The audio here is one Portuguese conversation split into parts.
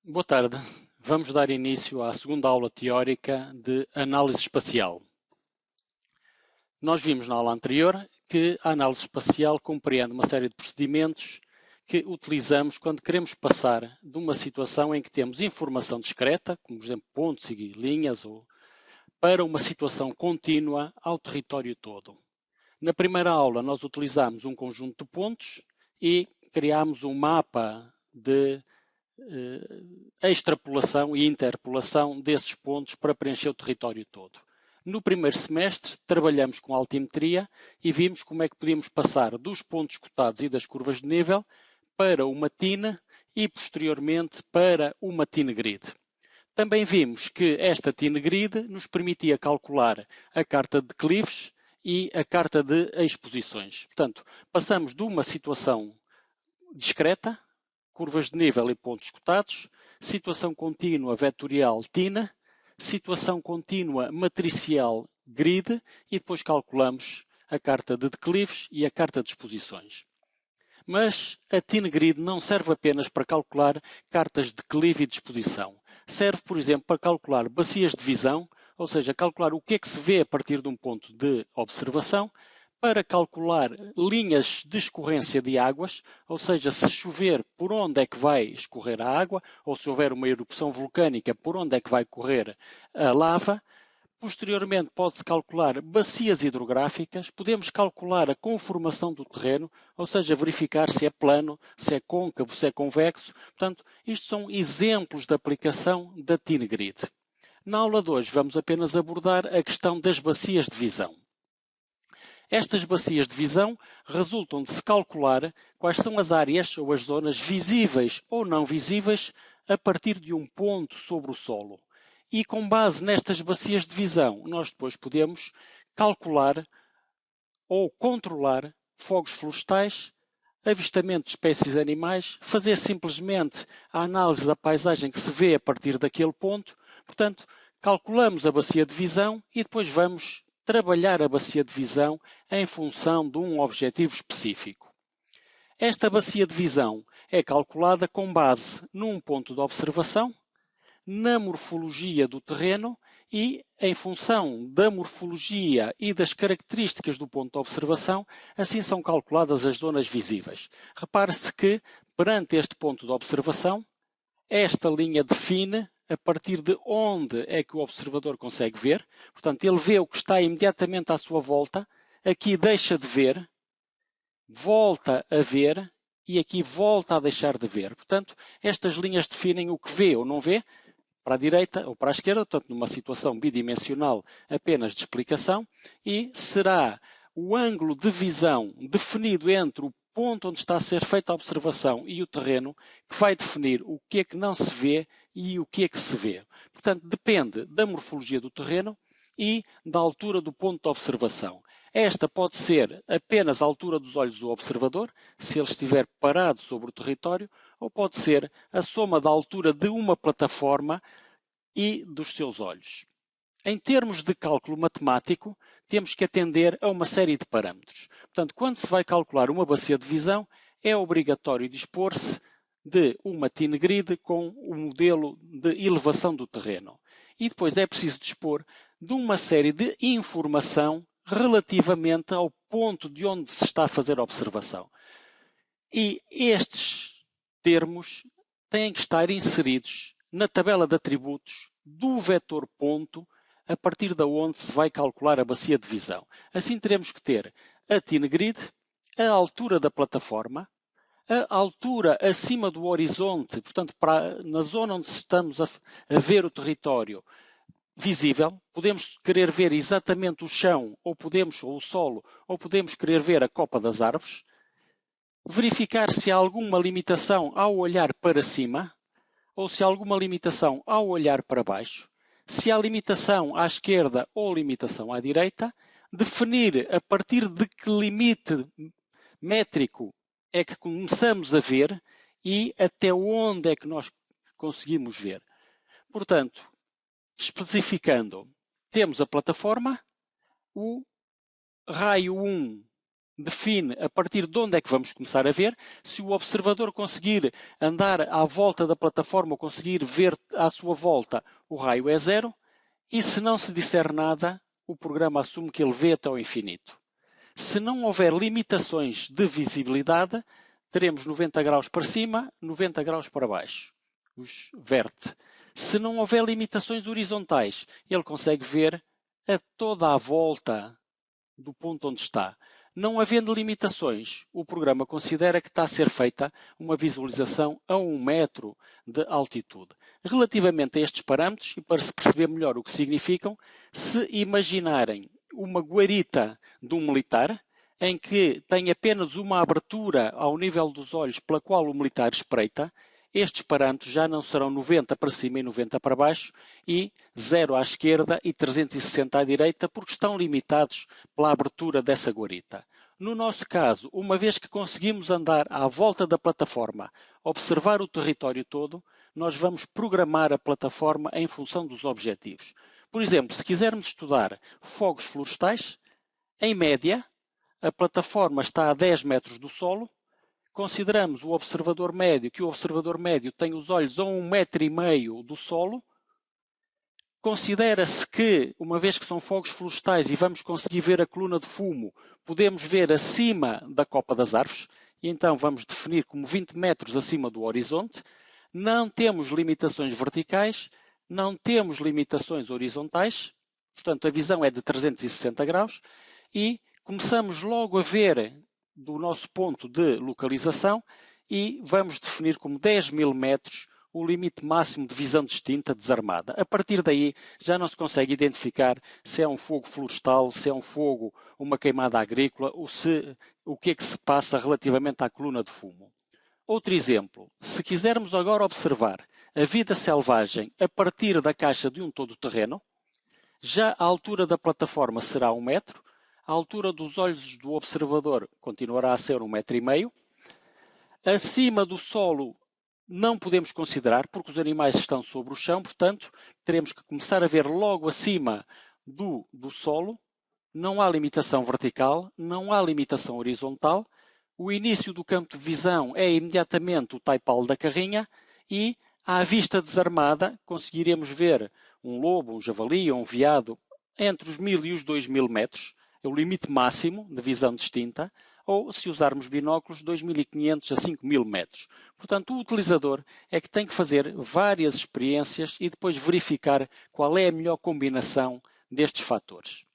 Boa tarde. Vamos dar início à segunda aula teórica de análise espacial. Nós vimos na aula anterior que a análise espacial compreende uma série de procedimentos que utilizamos quando queremos passar de uma situação em que temos informação discreta, como por exemplo pontos e linhas, para uma situação contínua ao território todo. Na primeira aula nós utilizamos um conjunto de pontos e criámos um mapa de extrapolação e interpolação desses pontos para preencher o território todo. No primeiro semestre trabalhamos com altimetria e vimos como é que podíamos passar dos pontos cotados e das curvas de nível para uma TIN e posteriormente para uma TIN grid. Também vimos que esta TIN grid nos permitia calcular a carta de declives e a carta de exposições. Portanto, passamos de uma situação discreta, curvas de nível e pontos cotados, situação contínua vetorial TIN, situação contínua matricial grid e depois calculamos a carta de declives e a carta de exposições. Mas a TIN grid não serve apenas para calcular cartas de declive e de exposição. Serve, por exemplo, para calcular bacias de visão, ou seja, calcular o que é que se vê a partir de um ponto de observação, para calcular linhas de escorrência de águas, ou seja, se chover, por onde é que vai escorrer a água, ou se houver uma erupção vulcânica, por onde é que vai correr a lava. Posteriormente, pode-se calcular bacias hidrográficas, podemos calcular a conformação do terreno, ou seja, verificar se é plano, se é côncavo, se é convexo. Portanto, isto são exemplos de aplicação da TIN grid. Na aula de hoje, vamos apenas abordar a questão das bacias de visão. Estas bacias de visão resultam de se calcular quais são as áreas ou as zonas visíveis ou não visíveis a partir de um ponto sobre o solo. E com base nestas bacias de visão, nós depois podemos calcular ou controlar fogos florestais, avistamento de espécies animais, fazer simplesmente a análise da paisagem que se vê a partir daquele ponto. Portanto, calculamos a bacia de visão e depois vamos trabalhar a bacia de visão em função de um objetivo específico. Esta bacia de visão é calculada com base num ponto de observação, na morfologia do terreno e, em função da morfologia e das características do ponto de observação, assim são calculadas as zonas visíveis. Repare-se que, perante este ponto de observação, esta linha define a partir de onde é que o observador consegue ver. Portanto, ele vê o que está imediatamente à sua volta, aqui deixa de ver, volta a ver e aqui volta a deixar de ver. Portanto, estas linhas definem o que vê ou não vê, para a direita ou para a esquerda, portanto, numa situação bidimensional apenas de explicação, e será o ângulo de visão definido entre o ponto onde está a ser feita a observação e o terreno que vai definir o que é que não se vê e o que é que se vê. Portanto, depende da morfologia do terreno e da altura do ponto de observação. Esta pode ser apenas a altura dos olhos do observador, se ele estiver parado sobre o território, ou pode ser a soma da altura de uma plataforma e dos seus olhos. Em termos de cálculo matemático, temos que atender a uma série de parâmetros. Portanto, quando se vai calcular uma bacia de visão, é obrigatório dispor-se de uma TIN grid com o modelo de elevação do terreno. E depois é preciso dispor de uma série de informação relativamente ao ponto de onde se está a fazer a observação. E estes termos têm que estar inseridos na tabela de atributos do vetor ponto a partir de onde se vai calcular a bacia de visão. Assim teremos que ter a TIN grid, a altura da plataforma, a altura acima do horizonte, portanto, na zona onde estamos a ver o território visível. Podemos querer ver exatamente o chão, ou o solo, ou podemos querer ver a copa das árvores. Verificar se há alguma limitação ao olhar para cima, ou se há alguma limitação ao olhar para baixo. Se há limitação à esquerda ou limitação à direita, definir a partir de que limite métrico é que começamos a ver e até onde é que nós conseguimos ver. Portanto, especificando, temos a plataforma, o raio 1 define a partir de onde é que vamos começar a ver. Se o observador conseguir andar à volta da plataforma ou conseguir ver à sua volta, o raio é 0. E se não se disser nada, o programa assume que ele vê até ao infinito. Se não houver limitações de visibilidade, teremos 90 graus para cima, 90 graus para baixo. Os verte. Se não houver limitações horizontais, ele consegue ver a toda a volta do ponto onde está. Não havendo limitações, o programa considera que está a ser feita uma visualização a 1 metro de altitude. Relativamente a estes parâmetros, e para se perceber melhor o que significam, se imaginarem uma guarita de um militar, em que tem apenas uma abertura ao nível dos olhos pela qual o militar espreita, estes parâmetros já não serão 90 para cima e 90 para baixo e 0 à esquerda e 360 à direita, porque estão limitados pela abertura dessa guarita. No nosso caso, uma vez que conseguimos andar à volta da plataforma, observar o território todo, nós vamos programar a plataforma em função dos objetivos. Por exemplo, se quisermos estudar fogos florestais, em média, a plataforma está a 10 metros do solo. Consideramos o observador médio, que o observador médio tem os olhos a 1,5 metro do solo. Considera-se que, uma vez que são fogos florestais e vamos conseguir ver a coluna de fumo, podemos ver acima da copa das árvores, e então vamos definir como 20 metros acima do horizonte. Não temos limitações verticais, não temos limitações horizontais, portanto a visão é de 360 graus, e começamos logo a ver do nosso ponto de localização e vamos definir como 10.000 metros o limite máximo de visão distinta desarmada. A partir daí já não se consegue identificar se é um fogo florestal, se é um fogo, uma queimada agrícola, ou o que é que se passa relativamente à coluna de fumo. Outro exemplo, se quisermos agora observar a vida selvagem a partir da caixa de um todo-terreno, já a altura da plataforma será 1 metro, a altura dos olhos do observador continuará a ser 1,5 metro. Acima do solo não podemos considerar, porque os animais estão sobre o chão, portanto, teremos que começar a ver logo acima do solo. Não há limitação vertical, não há limitação horizontal. O início do campo de visão é imediatamente o taipal da carrinha e, à vista desarmada, conseguiremos ver um lobo, um javali ou um veado entre os 1.000 e os 2.000 metros. É o limite máximo de visão distinta, ou, se usarmos binóculos, 2.500 a 5.000 metros. Portanto, o utilizador é que tem que fazer várias experiências e depois verificar qual é a melhor combinação destes fatores.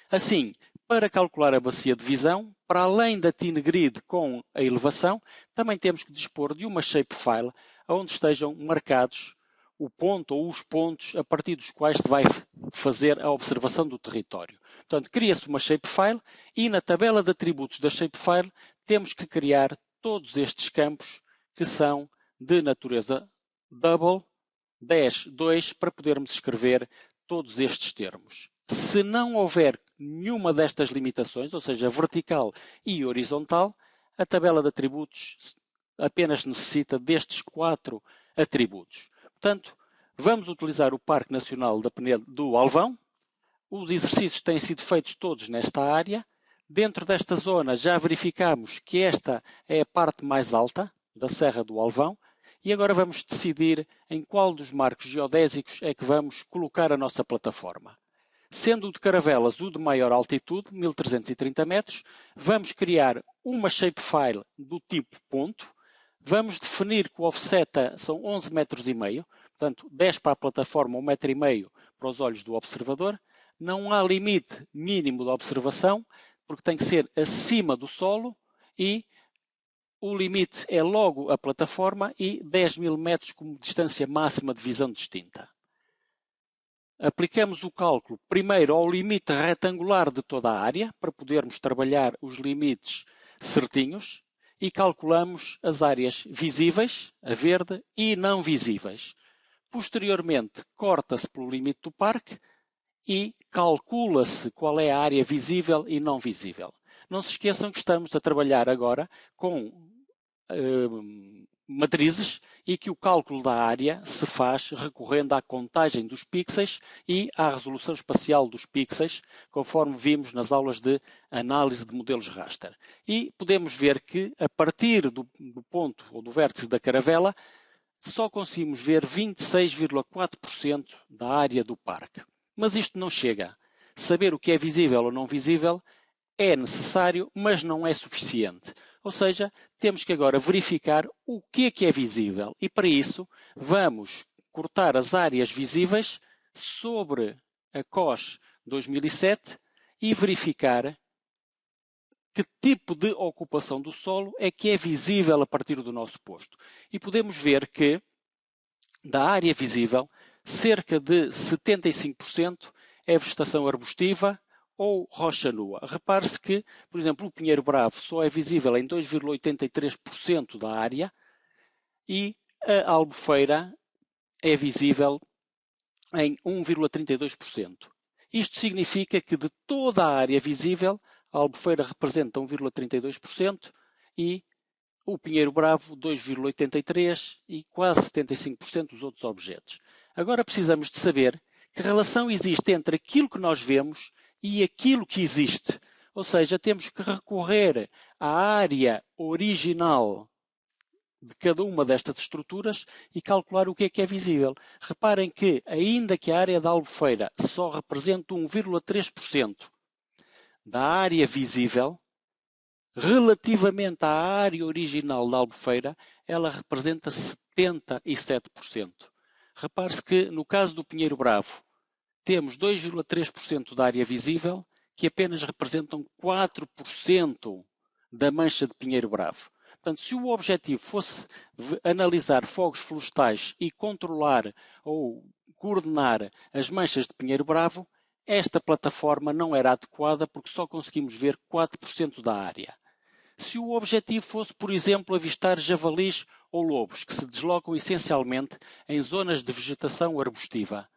Assim, para calcular a bacia de visão, para além da TineGrid com a elevação, também temos que dispor de uma shapefile onde estejam marcados o ponto ou os pontos a partir dos quais se vai fazer a observação do território. Portanto, cria-se uma shapefile e na tabela de atributos da shapefile temos que criar todos estes campos que são de natureza double, 10, 2, para podermos escrever todos estes termos. Se não houver nenhuma destas limitações, ou seja, vertical e horizontal, a tabela de atributos apenas necessita destes 4 atributos. Portanto, vamos utilizar o Parque Nacional do Alvão. Os exercícios têm sido feitos todos nesta área. Dentro desta zona já verificamos que esta é a parte mais alta da Serra do Alvão e agora vamos decidir em qual dos marcos geodésicos é que vamos colocar a nossa plataforma. Sendo o de Caravelas o de maior altitude, 1.330 metros, vamos criar uma shapefile do tipo ponto. Vamos definir que o offset são 11,5 metros, portanto 10 para a plataforma, 1,5 metro para os olhos do observador. Não há limite mínimo de observação, porque tem que ser acima do solo e o limite é logo a plataforma e 10.000 metros como distância máxima de visão distinta. Aplicamos o cálculo primeiro ao limite retangular de toda a área, para podermos trabalhar os limites certinhos, e calculamos as áreas visíveis, a verde, e não visíveis. Posteriormente, corta-se pelo limite do parque e calcula-se qual é a área visível e não visível. Não se esqueçam que estamos a trabalhar agora com matrizes e que o cálculo da área se faz recorrendo à contagem dos pixels e à resolução espacial dos pixels, conforme vimos nas aulas de análise de modelos raster. E podemos ver que, a partir do ponto ou do vértice da caravela, só conseguimos ver 26,4% da área do parque. Mas isto não chega. Saber o que é visível ou não visível é necessário, mas não é suficiente. Ou seja, temos que agora verificar o que é visível. E para isso, vamos cortar as áreas visíveis sobre a COS 2007 e verificar que tipo de ocupação do solo é que é visível a partir do nosso posto. E podemos ver que, da área visível, cerca de 75% é vegetação arbustiva ou rocha nua. Repare-se que, por exemplo, o Pinheiro Bravo só é visível em 2,83% da área e a Albufeira é visível em 1,32%. Isto significa que de toda a área visível, a Albufeira representa 1,32% e o Pinheiro Bravo 2,83% e quase 75% dos outros objetos. Agora precisamos de saber que relação existe entre aquilo que nós vemos e aquilo que existe. Ou seja, temos que recorrer à área original de cada uma destas estruturas e calcular o que é visível. Reparem que, ainda que a área da Albufeira só represente 1,3% da área visível, relativamente à área original da Albufeira, ela representa 77%. Repare-se que, no caso do Pinheiro Bravo, temos 2,3% da área visível, que apenas representam 4% da mancha de Pinheiro Bravo. Portanto, se o objetivo fosse analisar fogos florestais e controlar ou coordenar as manchas de Pinheiro Bravo, esta plataforma não era adequada porque só conseguimos ver 4% da área. Se o objetivo fosse, por exemplo, avistar javalis ou lobos, que se deslocam essencialmente em zonas de vegetação arbustiva,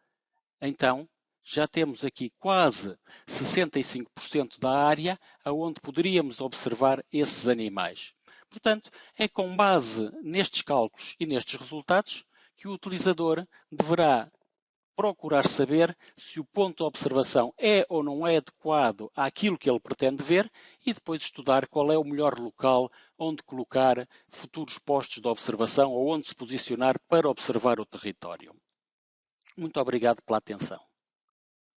então já temos aqui quase 65% da área onde poderíamos observar esses animais. Portanto, é com base nestes cálculos e nestes resultados que o utilizador deverá procurar saber se o ponto de observação é ou não é adequado àquilo que ele pretende ver e depois estudar qual é o melhor local onde colocar futuros postos de observação ou onde se posicionar para observar o território. Muito obrigado pela atenção.